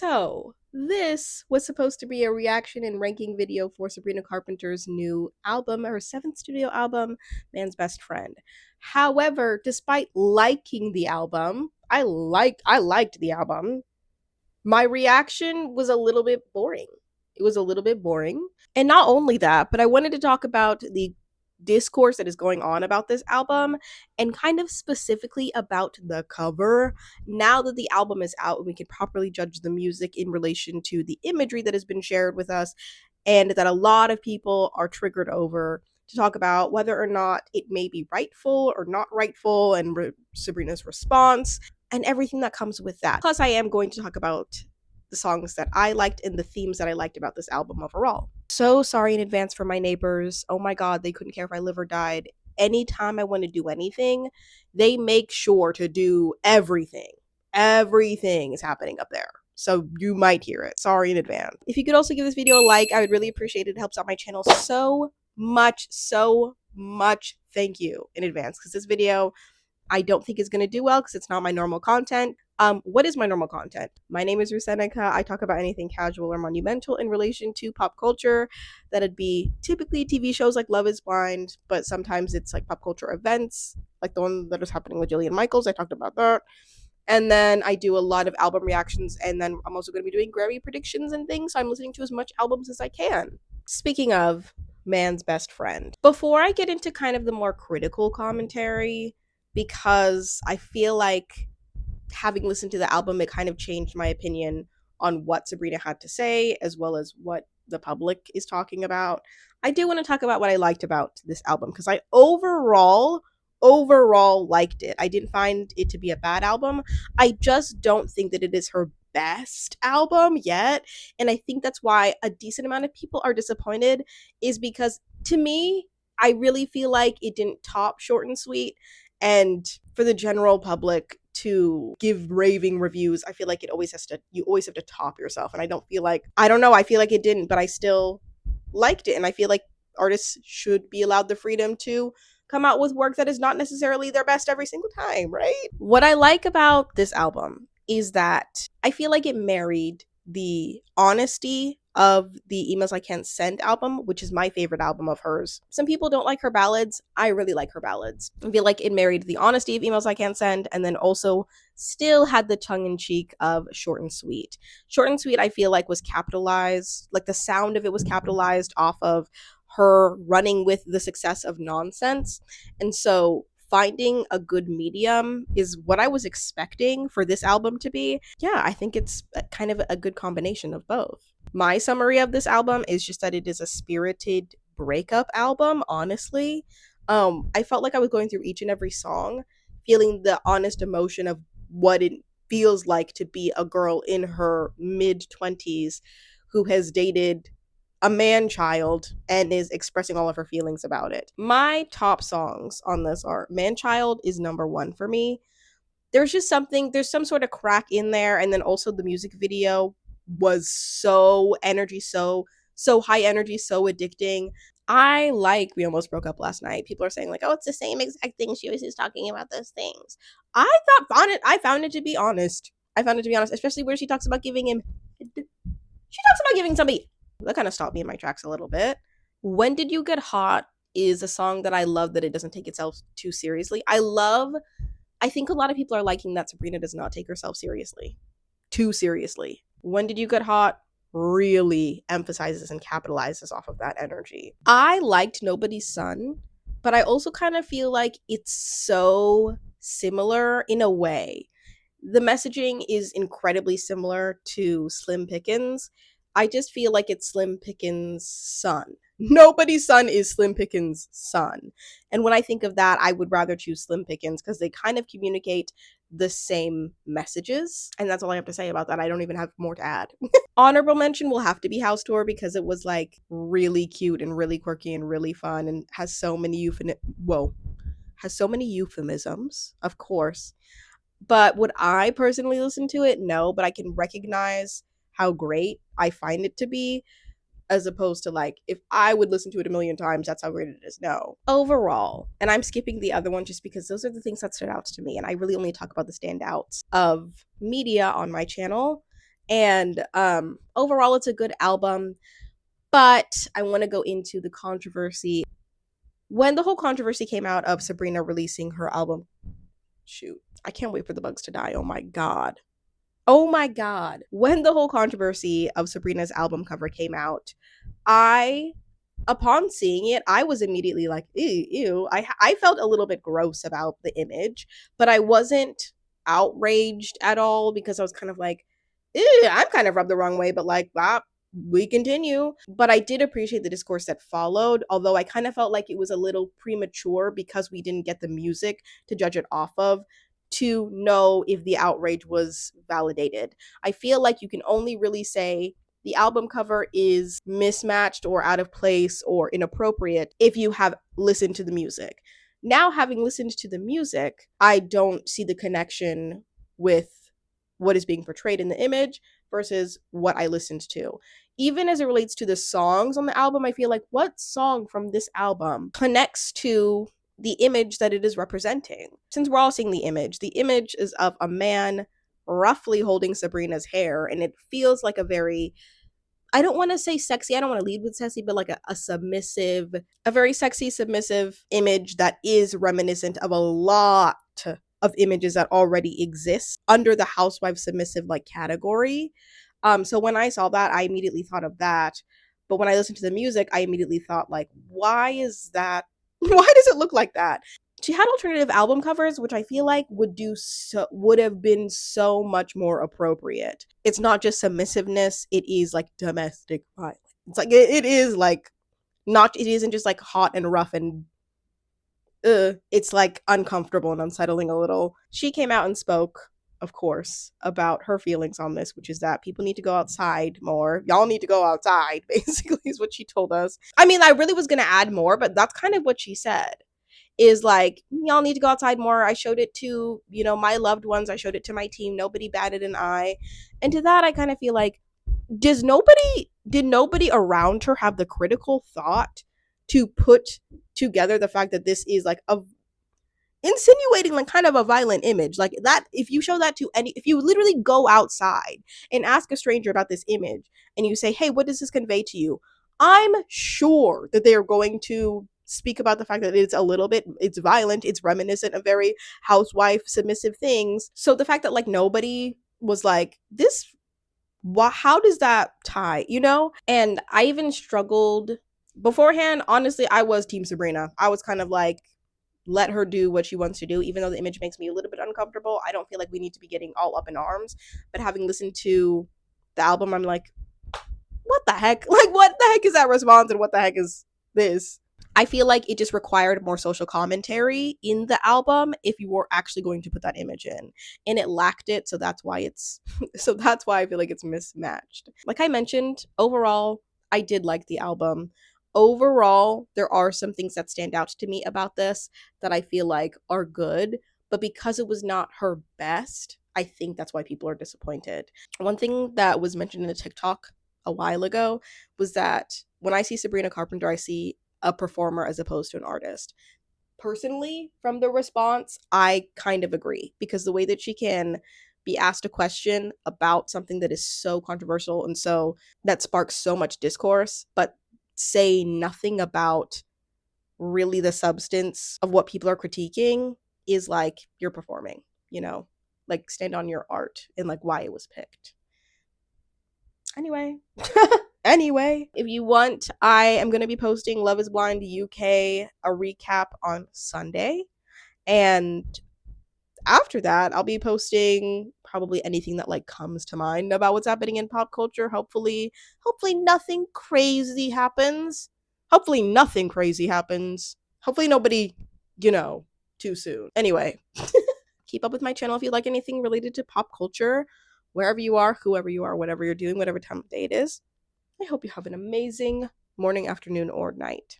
So, this was supposed to be a reaction and ranking video for Sabrina Carpenter's new album, her seventh studio album, Man's Best Friend. However, despite liking the album, I liked the album. My reaction was a little bit boring. It was a little bit boring. And not only that, but I wanted to talk about the discourse that is going on about this album and kind of specifically about the cover. Now that the album is out, we can properly judge the music in relation to the imagery that has been shared with us, and that a lot of people are triggered over, to talk about whether or not it may be rightful or not rightful, and Sabrina's response and everything that comes with that. Plus, I am going to talk about the songs that I liked and the themes that I liked about this album overall. So sorry in advance for my neighbors. Oh my god, they couldn't care if I live or died. Anytime I want to do anything, they make sure to do everything. Everything is happening up there. So you might hear it. Sorry in advance. If you could also give this video a like, I would really appreciate it. It helps out my channel so much, so much. Thank you in advance, because this video I don't think is going to do well because it's not my normal content. What is my normal content? My name is Rusenica. I talk about anything casual or monumental in relation to pop culture. That'd be typically TV shows like Love is Blind, but sometimes it's like pop culture events, like the one that is happening with Jillian Michaels. I talked about that. And then I do a lot of album reactions, and then I'm also going to be doing Grammy predictions and things. So I'm listening to as much albums as I can. Speaking of Man's Best Friend, before I get into kind of the more critical commentary, because I feel like having listened to the album, it kind of changed my opinion on what Sabrina had to say, as well as what the public is talking about. I do want to talk about what I liked about this album, because I overall liked it. I didn't find it to be a bad album. I just don't think that it is her best album yet. And I think that's why a decent amount of people are disappointed, is because to me, I really feel like it didn't top Short and Sweet. And for the general public to give raving reviews, I feel like you always have to top yourself. And I feel like it didn't, but I still liked it. And I feel like artists should be allowed the freedom to come out with work that is not necessarily their best every single time, right? What I like about this album is that I feel like it married the honesty of the Emails I Can't Send album, which is my favorite album of hers. Some people don't like her ballads. I really like her ballads. I feel like it married the honesty of Emails I Can't Send, and then also still had the tongue-in-cheek of Short and Sweet. Short and Sweet, I feel like, was capitalized, like the sound of it was capitalized off of her running with the success of Nonsense. And so finding a good medium is what I was expecting for this album to be. Yeah, I think it's kind of a good combination of both. My summary of this album is just that it is a spirited breakup album, honestly. I felt like I was going through each and every song, feeling the honest emotion of what it feels like to be a girl in her mid-20s who has dated a man child and is expressing all of her feelings about it. My top songs on this are Man Child is number one for me. There's some sort of crack in there, and then also the music video was so high energy, so addicting. I like We Almost Broke Up Last Night. People are saying like, oh, it's the same exact thing. She always is talking about those things. I found it to be honest. Especially where she talks about giving somebody. That kind of stopped me in my tracks a little bit. When Did You Get Hot is a song that I love, that it doesn't take itself too seriously. I think a lot of people are liking that Sabrina does not take herself too seriously. When Did You Get Hot really emphasizes and capitalizes off of that energy. I liked Nobody's Son, but I also kind of feel like it's so similar in a way. The messaging is incredibly similar to Slim Pickens. I just feel like it's Slim Pickens' son. Nobody's Son is Slim Pickens' son. And when I think of that, I would rather choose Slim Pickens, because they kind of communicate the same messages. And that's all I have to say about that. I don't even have more to add. Honorable mention will have to be House Tour, because it was like really cute and really quirky and really fun, and has so many euphemisms, of course. But would I personally listen to it? No, but I can recognize how great I find it to be, as opposed to like, if I would listen to it a million times, that's how great it is. No. Overall, and I'm skipping the other one just because those are the things that stood out to me, and I really only talk about the standouts of media on my channel. And overall, it's a good album. But I want to go into the controversy. When the whole controversy came out of Sabrina releasing her album, shoot, I can't wait for the bugs to die. Oh my God. Oh my God. When the whole controversy of Sabrina's album cover came out, I, upon seeing it, I was immediately like, ew, ew. I felt a little bit gross about the image, but I wasn't outraged at all because I was kind of like, ew, I'm kind of rubbed the wrong way, but like, ah, we continue. But I did appreciate the discourse that followed, although I kind of felt like it was a little premature because we didn't get the music to judge it off of to know if the outrage was validated. I feel like you can only really say the album cover is mismatched or out of place or inappropriate if you have listened to the music. Now, having listened to the music, I don't see the connection with what is being portrayed in the image versus what I listened to. Even as it relates to the songs on the album, I feel like what song from this album connects to the image that it is representing? Since we're all seeing the image is of a man roughly holding Sabrina's hair, and it feels like a very, I don't want to say sexy, I don't want to lead with sexy, but like a submissive, a very sexy, submissive image that is reminiscent of a lot of images that already exist under the housewife submissive like category. So when I saw that, I immediately thought of that. But when I listened to the music, I immediately thought like, why is that? Why does it look like that? She had alternative album covers, which I feel like would have been so much more appropriate. It's not just submissiveness; it is like domestic violence. It's like it is like not. It isn't just like hot and rough and it's like uncomfortable and unsettling a little. She came out and spoke, of course, about her feelings on this, which is that people need to go outside more. Y'all need to go outside, basically, is what she told us. I mean, I really was gonna add more, but that's kind of what she said. Is like, y'all need to go outside more. I showed it to, my loved ones. I showed it to my team. Nobody batted an eye. And to that, I kind of feel like, did nobody around her have the critical thought to put together the fact that this is like a insinuating like kind of a violent image like that? If you show that to if you literally go outside and ask a stranger about this image and you say, hey, what does this convey to you, I'm sure that they are going to speak about the fact that it's violent, it's reminiscent of very housewife submissive things. So the fact that like nobody was like, this, how does that tie, and I even struggled beforehand. Honestly, I was team Sabrina. I was kind of like, let her do what she wants to do, even though the image makes me a little bit uncomfortable. I don't feel like we need to be getting all up in arms. But having listened to the album, I'm like, what the heck? Like, what the heck is that response and what the heck is this? I feel like it just required more social commentary in the album if you were actually going to put that image in. And it lacked it, so that's why I feel like it's mismatched. Like I mentioned, overall, I did like the album. Overall, there are some things that stand out to me about this that I feel like are good, but because it was not her best, I think that's why people are disappointed. One thing that was mentioned in a TikTok a while ago was that when I see Sabrina Carpenter, I see a performer as opposed to an artist. Personally, from the response, I kind of agree, because the way that she can be asked a question about something that is so controversial and so that sparks so much discourse, but say nothing about really the substance of what people are critiquing, is like, you're performing, like stand on your art and like why it was picked. Anyway. Anyway, if you want, I am going to be posting Love is Blind UK, a recap on Sunday. And after that, I'll be posting probably anything that like comes to mind about what's happening in pop culture. Hopefully nothing crazy happens. Hopefully nothing crazy happens. Hopefully nobody, too soon. Anyway, keep up with my channel if you like anything related to pop culture, wherever you are, whoever you are, whatever you're doing, whatever time of day it is. I hope you have an amazing morning, afternoon, or night.